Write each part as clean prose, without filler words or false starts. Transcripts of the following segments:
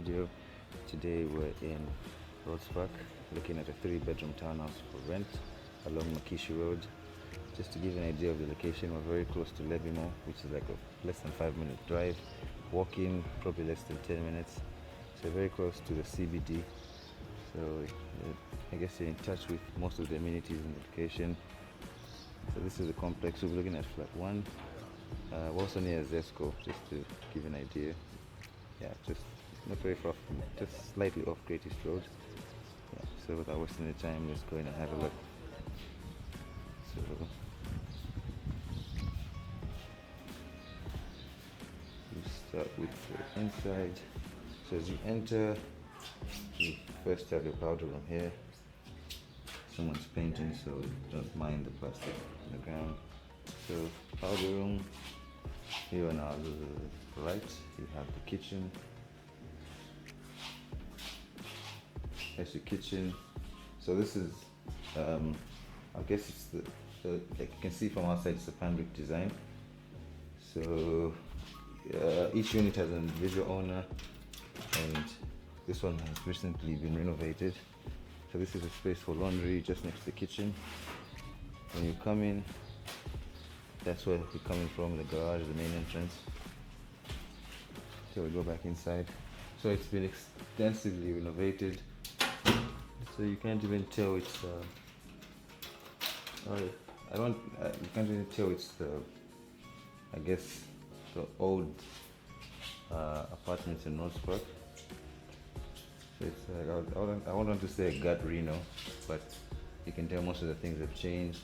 video. Today we're in Rhodespark looking at a 3-bedroom townhouse for rent along Makishu Road. Just to give you an idea of the location, we're very close to Levimo, which is like a less than 5-minute drive. Walking probably less than 10 minutes. So very close to the CBD. So I guess you're in touch with most of the amenities in the location. So this is the complex. We'll be looking at flat 1. We're also near Zesco, just to give you an idea. Yeah, just not very far from, just slightly off Great East Road. Yeah, so without wasting any time, let's go in and have a look. So we start with the inside. So as you enter, you first have your powder room here. Someone's painting, so don't mind the plastic on the ground. So powder room. Here on our right, you have the kitchen. That's your kitchen. So this is, I guess it's like you can see from outside, it's a pan brick design. So each unit has an individual owner, and this one has recently been renovated. So this is a space for laundry just next to the kitchen. When you come in, that's where we're coming from, the garage, the main entrance. So we go back inside. So it's been extensively renovated. So you can't even tell it's you can't even tell it's the, I guess, the old apartments in Rhodespark. So it's I wouldn't want to say a gut reno, but you can tell most of the things have changed.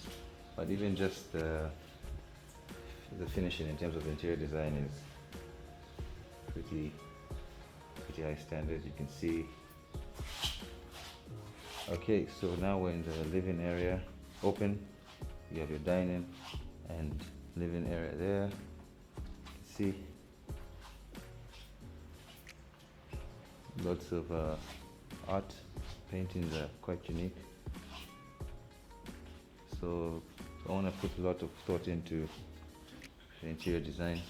But even just the finishing in terms of interior design is pretty high standard. You can see. Okay, so now we're in the living area. Open. You have your dining and living area there. You can see lots of art. Paintings are quite unique. So I want to put a lot of thought into the interior design.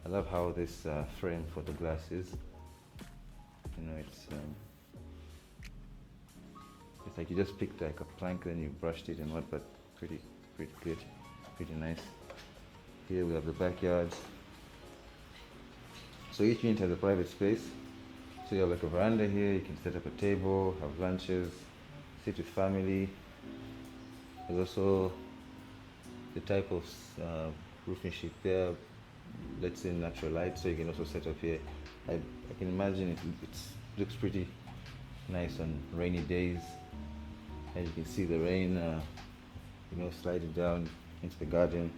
I love how this frame for the glass is. You know, it's like you just picked like a plank, then you brushed it and what, but pretty good, pretty nice. Here we have the backyard. So each unit has a private space. So you have like a veranda here. You can set up a table, have lunches, sit with family. There's also the type of roofing sheet there, let's say natural light, so you can also set up here. I can imagine it looks pretty nice on rainy days. As you can see the rain sliding down into the garden.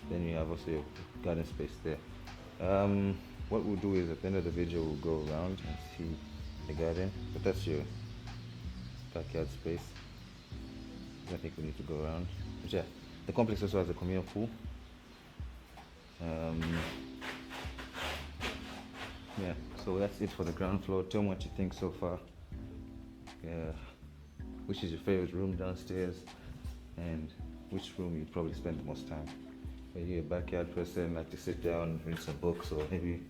Then you have also your garden space there. What we'll do is at the end of the video we'll go around and see the garden, but that's your backyard space. I think we need to go around. But yeah, the complex also has a communal pool. Yeah, so that's it for the ground floor. Tell me what you think so far. Which is your favorite room downstairs, and which room you probably spend the most time? Are you a backyard person, like to sit down, read some books, or maybe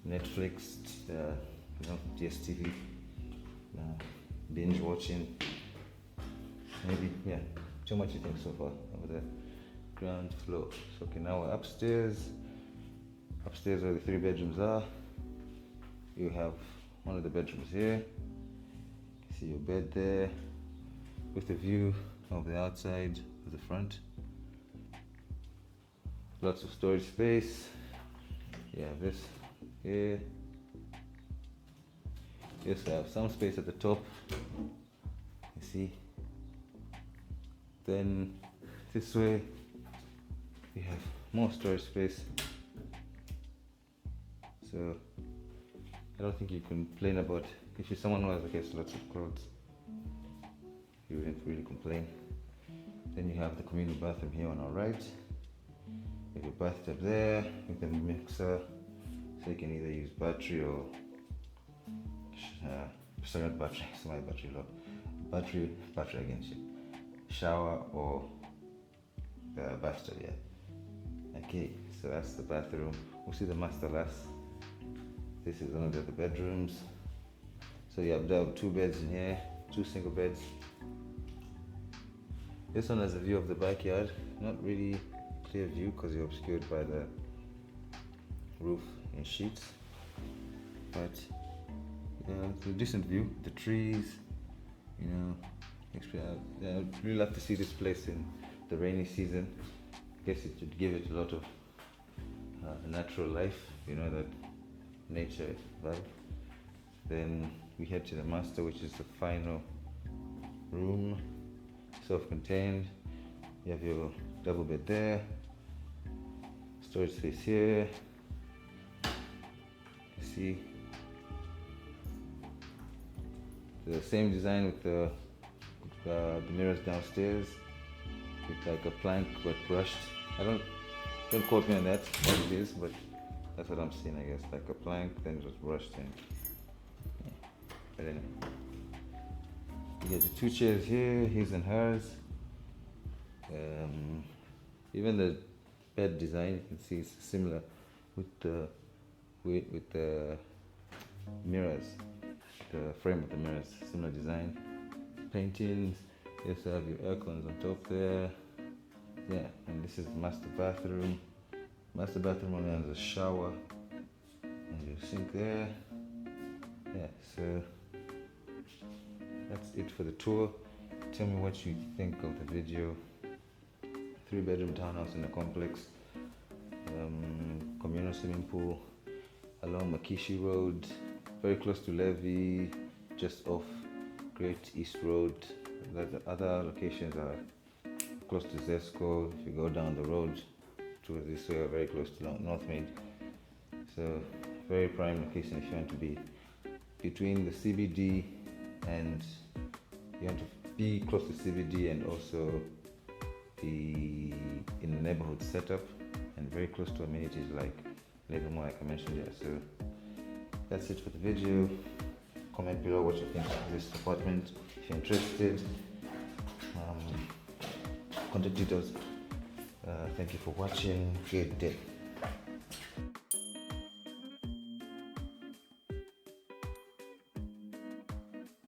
Netflix, DSTV, binge watching? Maybe, yeah. Tell me what you think so far over the ground floor. So okay, now we're upstairs. Upstairs where the 3 bedrooms are. You have one of the bedrooms here. You see your bed there with a view of the outside of the front. Lots of storage space. You have this here. Yes, I have some space at the top. You see. Then this way we have more storage space. So I don't think you can complain about, if you're someone who has, I guess, lots of clothes, you wouldn't really complain. Then you have the communal bathroom here on our right. You have your bathtub there with a mixer, so you can either use battery or sorry, not battery, it's my battery low. Battery again, shit. Shower or bathtub, yeah. Okay, so that's the bathroom. We'll see the master last. This is one of the bedrooms. So you have 2 beds in here, 2 single beds. This one has a view of the backyard. Not really clear view because you're obscured by the roof in sheets. But it's a decent view. The trees, you know. I'd really love to see this place in the rainy season. I guess it would give it a lot of natural life, you know, that nature vibe. Then we head to the master, which is the final room, self-contained. You have your double bed there, storage space here. You see the same design with the mirrors downstairs, with like a plank but brushed. Don't quote me on that what it is, but that's what I'm seeing, I guess, like a plank then it was brushed in. But anyway, you get your 2 chairs here, his and hers. Even the bed design, you can see it's similar with the mirrors, the frame of the mirrors, similar design. Paintings, you also have your air cons on top there. Yeah, and this is the master bathroom. Master bathroom only has a shower and your sink there. Yeah, so that's it for the tour. Tell me what you think of the video. 3-bedroom townhouse in the complex. Communal swimming pool along Makishi Road, very close to Levy, just off Great East Road. The other locations are close to Zesco. If you go down the road towards this way, very close to North Maid. So very prime location if you want to be between the CBD and you want to be close to CBD and also be in the neighborhood setup and very close to amenities like Living like I mentioned here. So that's it for the video. Comment below what you think of this apartment. If you're interested, contact details. Thank you for watching. Good day.